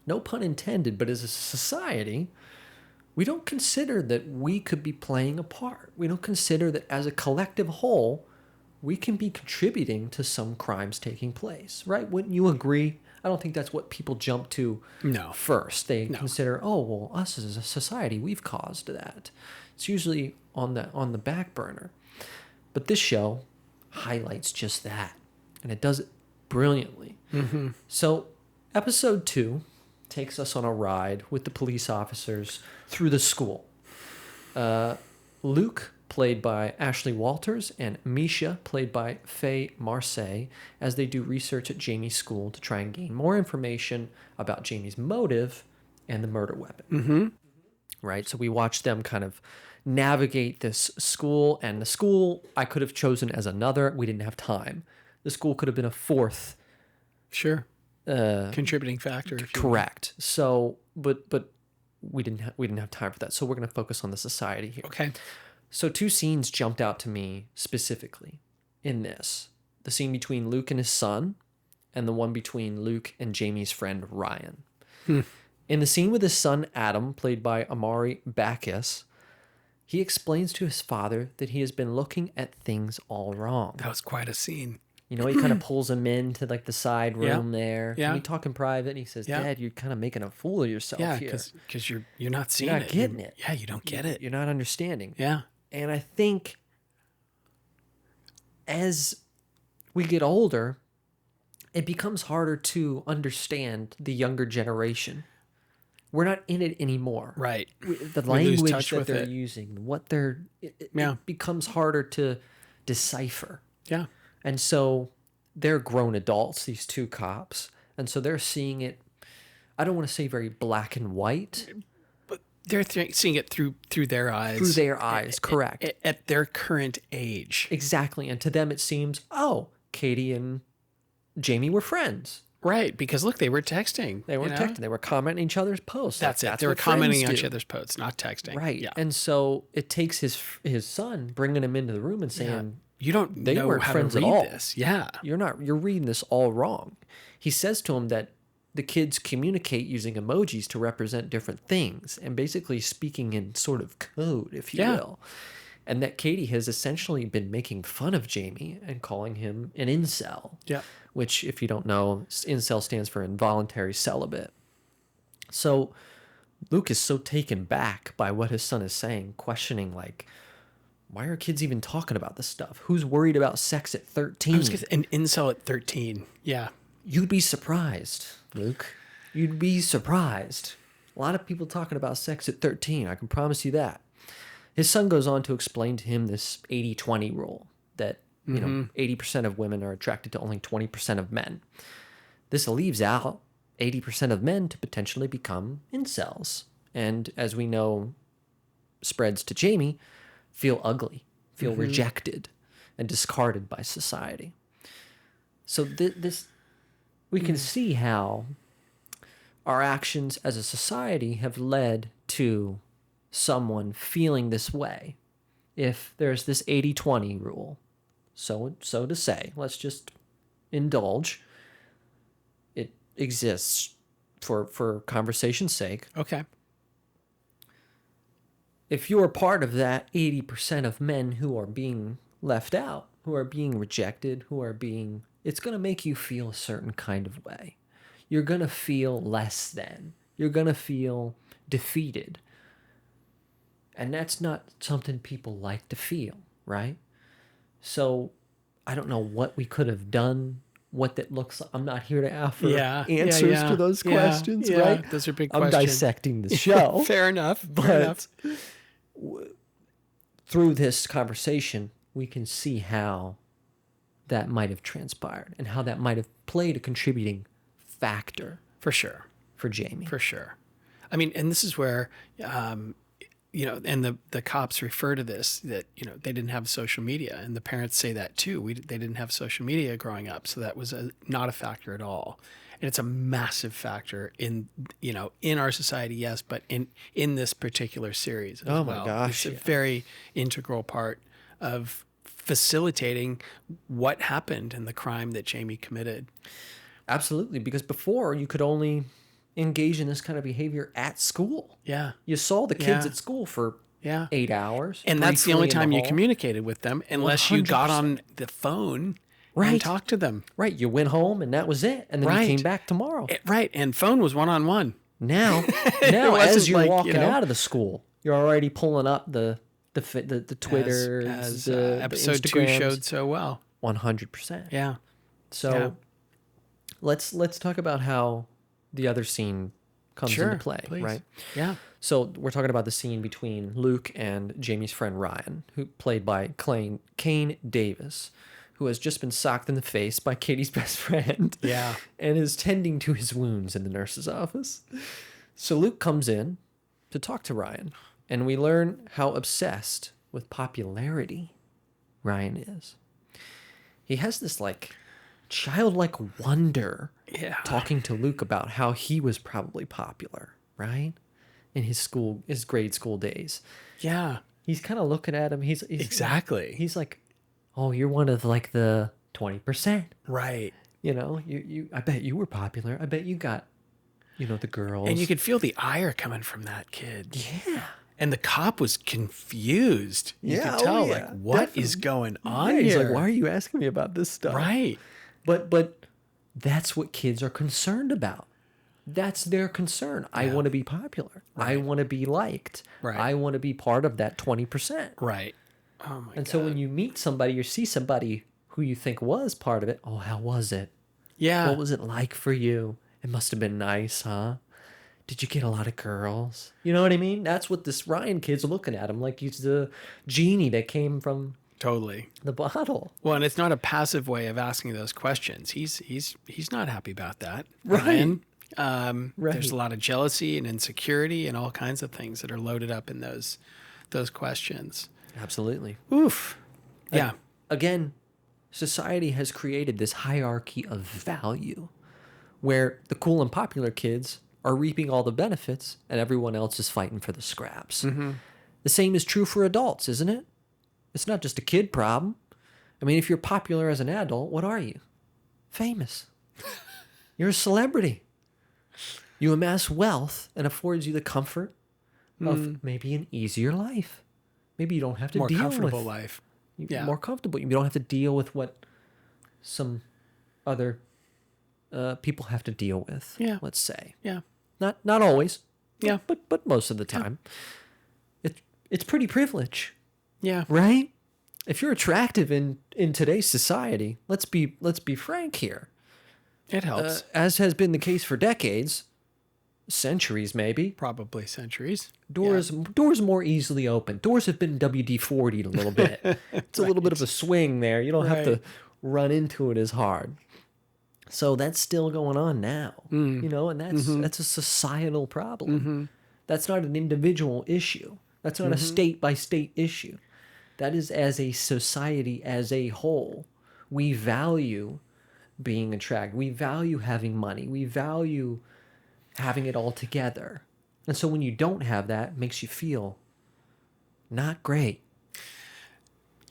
no pun intended, but as a society, we don't consider that we could be playing a part. We don't consider that as a collective whole, we can be contributing to some crimes taking place, right? Wouldn't you agree? I don't think that's what people jump to first. They consider, oh, well, us as a society, we've caused that. It's usually on the back burner. But this show highlights just that, and it does it brilliantly. Mm-hmm. So episode 2 takes us on a ride with the police officers through the school. Luke, played by Ashley Walters, and Misha, played by Faye Marseille, as they do research at Jamie's school to try and gain more information about Jamie's motive and the murder weapon. Mm-hmm. Right? So we watch them kind of navigate this school, and the school I could have chosen as another. We didn't have time. The school could have been a fourth. Sure. Contributing factor. Correct. So, but we didn't have time for that. So we're going to focus on the society here. Okay. So 2 scenes jumped out to me specifically in this. The scene between Luke and his son, and the one between Luke and Jamie's friend Ryan. In the scene with his son Adam, played by Amari Bacchus, he explains to his father that he has been looking at things all wrong. That was quite a scene. You know, he kind of pulls him into like the side room there. Yeah. And we talk in private, and he says, Dad, you're kind of making a fool of yourself here. Yeah, because you're not seeing You're not getting it. Yeah, you don't get it. You're not understanding. Yeah. And I think as we get older, it becomes harder to understand the younger generation. We're not in it anymore. Right. The language that they're using, what they're, it becomes harder to decipher. Yeah. And so they're grown adults, these 2 cops. And so they're seeing it, I don't want to say very black and white. But they're seeing it through their eyes. Through their eyes, correct. At their current age. Exactly. And to them it seems, oh, Katie and Jamie were friends. Right, because look, they were texting. They weren't texting. They were commenting each other's posts. That's it. They were commenting on each other's posts, not texting. Right. Yeah. And so it takes his son bringing him into the room and saying, you don't they know weren't how friends to read at all. this. Yeah. You're reading this all wrong. He says to him that the kids communicate using emojis to represent different things and basically speaking in sort of code, if you will. And that Katie has essentially been making fun of Jamie and calling him an incel. Yeah. Which, if you don't know, incel stands for involuntary celibate. So Luke is so taken back by what his son is saying, questioning, like, why are kids even talking about this stuff? Who's worried about sex at 13? An incel at 13. Yeah. You'd be surprised, Luke. You'd be surprised. A lot of people talking about sex at 13. I can promise you that. His son goes on to explain to him this 80-20 rule that, you know, 80% of women are attracted to only 20% of men. This leaves out 80% of men to potentially become incels. And as we know, spreads to Jamie, feel ugly, feel rejected, and discarded by society. So this, we can see how our actions as a society have led to someone feeling this way. If there's this 80-20 rule, so to say, let's just indulge. It exists for conversation's sake. Okay. If you're part of that 80% of men who are being left out, who are being rejected, it's going to make you feel a certain kind of way. You're going to feel less than. You're going to feel defeated. And that's not something people like to feel, right? So I don't know what we could have done, what that looks like. I'm not here to offer answers to those questions, right? Those are big questions. I'm dissecting the show. Fair enough. Through this conversation, we can see how that might have transpired and how that might have played a contributing factor. For sure. For Jamie. For sure. I mean, and this is where, you know, and the cops refer to this, that, you know, they didn't have social media, and the parents say that too. They didn't have social media growing up. So that was not a factor at all. And it's a massive factor in, you know, in our society, yes, but in this particular series as well. My gosh. It's a very integral part of facilitating what happened and the crime that Jamie committed. Absolutely, because before you could only engage in this kind of behavior at school. Yeah. You saw the kids Yeah. at school for Yeah. 8 hours. And that's the briefly only in time you hall. communicated with them, unless you got 100%. on the phone Right. and talked to them. Right. You went home and that was it. And then you Right. came back tomorrow. Right. And phone was one-on-one. Now, It as wasn't you're like, walking you know, out of the school, you're already pulling up the Twitter, as the episode 2 Instagrams. showed so well. 100%. Yeah. So Yeah. let's talk about how the other scene comes Sure. into play, Please. right? Yeah. So we're talking about the scene between Luke and Jamie's friend Ryan, who played by Kane Davis, who has just been socked in the face by Katie's best friend. Yeah. And is tending to his wounds in the nurse's office. So Luke comes in to talk to Ryan, and we learn how obsessed with popularity Ryan is. He has this like childlike wonder Yeah. talking to Luke about how he was probably popular, right? In his grade school days. Yeah. He's kind of looking at him. He's Exactly. He's like, "Oh, you're one of like the 20%. Right. You know, you I bet you were popular. I bet you got, the girls." And you could feel the ire coming from that kid. Yeah. And the cop was confused. You Yeah, could oh tell, yeah, like, what is definitely. going on Yeah, he's here? like, "Why are you asking me about this stuff?" Right. But that's what kids are concerned about. That's their concern. I want to be popular. I want to be liked. Right. I want to be part of that 20%. Right. Oh my And God. so when you meet somebody or see somebody who you think was part of it, oh, how was it? Yeah. What was it like for you? It must have been nice, huh? Did you get a lot of girls? You know what I mean? That's what this Ryan kid's looking at him like he's the genie that came from Totally. the bottle. Well, and it's not a passive way of asking those questions. He's not happy about that. Right. Ryan. Right. There's a lot of jealousy and insecurity and all kinds of things that are loaded up in those questions. Absolutely. Oof. Yeah. Again, society has created this hierarchy of value where the cool and popular kids are reaping all the benefits and everyone else is fighting for the scraps. Mm-hmm. The same is true for adults, isn't it? It's not just a kid problem. I mean, if you're popular as an adult, what are you? Famous. You're a celebrity. You amass wealth and affords you the comfort of maybe an easier life. Maybe you don't have to More deal comfortable with life. Yeah. more comfortable. You don't have to deal with what some other people have to deal with. Yeah. Let's say Yeah. not always. Yeah. but most of the time, it's pretty privilege, Yeah. right? If you're attractive in today's society, let's be frank here. It helps. As has been the case for decades, centuries maybe. Probably centuries. Doors more easily open. Doors have been WD-40'd a little bit. It's a little bit of a swing there. You don't have to Right. run into it as hard. So that's still going on now. And that's a societal problem. That's not an individual issue. That's not a state by state issue. That is as a society as a whole. We value being attracted. We value having money. We value having it all together. And so when you don't have that, it makes you feel not great.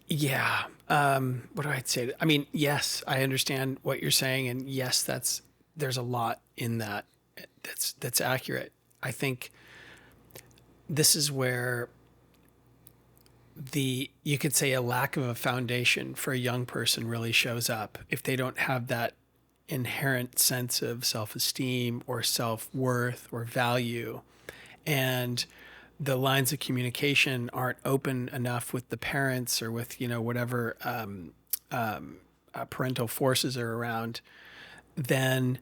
Yeah. What do I say? I mean, yes, I understand what you're saying, and yes, there's a lot in that that's accurate. I think this is where you could say a lack of a foundation for a young person really shows up if they don't have that inherent sense of self-esteem or self-worth or value, and the lines of communication aren't open enough with the parents or with whatever parental forces are around, then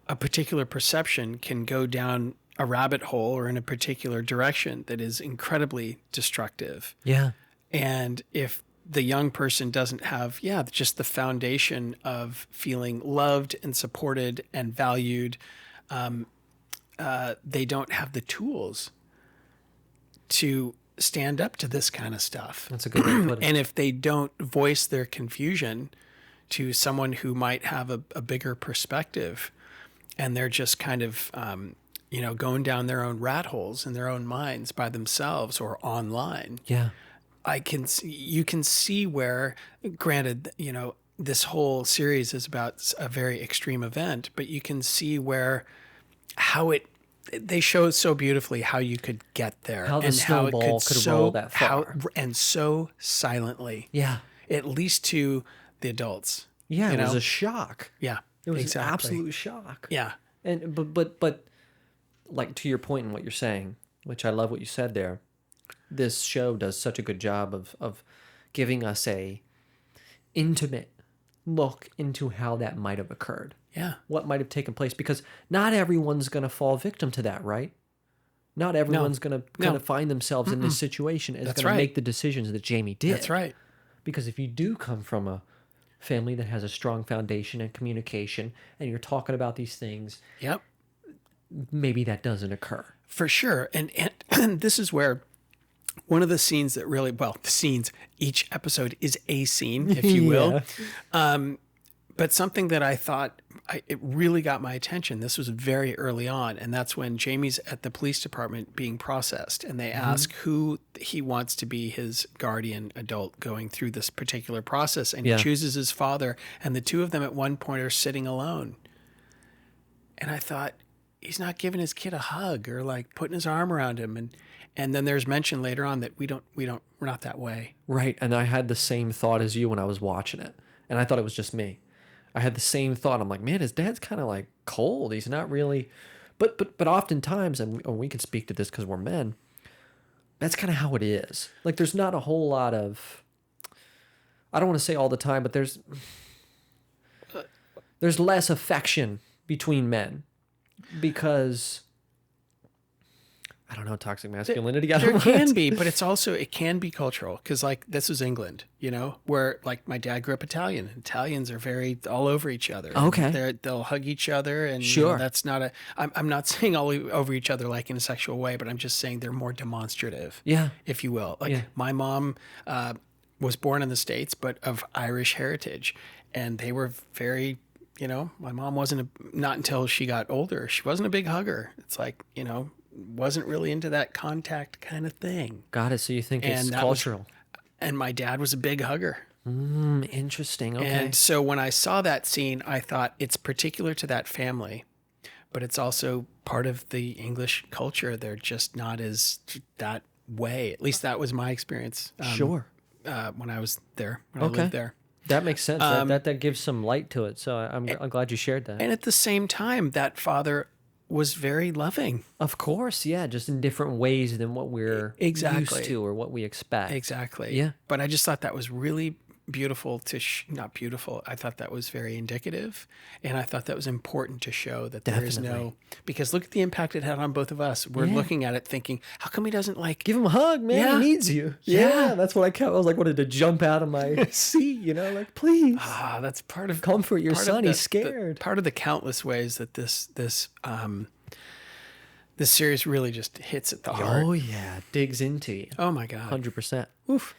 a particular perception can go down a rabbit hole or in a particular direction that is incredibly destructive. Yeah. And if the young person doesn't have, just the foundation of feeling loved and supported and valued, they don't have the tools to stand up to this kind of stuff. That's a good way to put it. And if they don't voice their confusion to someone who might have a bigger perspective, and they're just kind of, going down their own rat holes in their own minds by themselves or online, Yeah. you can see where, granted, this whole series is about a very extreme event, but you can see where how they show so beautifully how you could get there, How the and how it snowball could roll that far. and so silently, Yeah. at least to the adults. Yeah, you it was know? a shock. Yeah, It was exactly. an absolute shock. Yeah, And but like to your point in what you're saying, which I love what you said there. This show does such a good job of giving us a intimate look into how that might have occurred. yeah. What might have taken place, because not everyone's going to fall victim to that, right? Not everyone's going to find themselves in this situation is That's going right. to make the decisions that Jamie did. That's right. Because if you do come from a family that has a strong foundation and communication and you're talking about these things, Yep. maybe that doesn't occur. For sure. And this is where one of the scenes that really, well, the scenes, each episode is a scene, if you will. But something that I thought, it really got my attention. This was very early on. And that's when Jamie's at the police department being processed. And they ask who he wants to be his guardian adult going through this particular process. And he chooses his father. And the two of them at one point are sitting alone. And I thought, he's not giving his kid a hug or like putting his arm around him. And then there's mention later on that we're not that way. Right. And I had the same thought as you when I was watching it. And I thought it was just me. I had the same thought. I'm like, man, his dad's kind of like cold. He's not really, but oftentimes, and we can speak to this because we're men, that's kind of how it is. Like there's not a whole lot of, I don't want to say all the time, but there's less affection between men because I don't know, toxic masculinity. There can be, but it can be cultural because like this is England, where like my dad grew up Italian. Italians are very all over each other. Okay. They'll hug each other, and sure, that's not I'm not saying all over each other like in a sexual way, but I'm just saying they're more demonstrative. Yeah, if you will. Like my mom was born in the States, but of Irish heritage, and they were very. My mom not until she got older. She wasn't a big hugger. It's like, wasn't really into that contact kind of thing. Got it. So you think it's cultural. And my dad was a big hugger. Interesting. Okay. And so when I saw that scene, I thought it's particular to that family, but it's also part of the English culture. They're just not as that way. At least that was my experience. Sure. When I was there, when I lived there. That makes sense. That gives some light to it. So I'm glad you shared that. And at the same time, that father was very loving. Of course, yeah, just in different ways than what we're used to or what we expect. Exactly. Yeah. But I just thought that was really beautiful not beautiful. I thought that was very indicative. And I thought that was important to show that there is because look at the impact it had on both of us. We're looking at it thinking, how come he doesn't give him a hug, man? Yeah. He needs you. Yeah. That's what I kept. I was like, wanted to jump out of my seat, like, please. That's part of comfort your son. He's scared. Part of the countless ways that this series really just hits at the heart. Oh yeah, digs into you. Oh my God. 100%. Oof.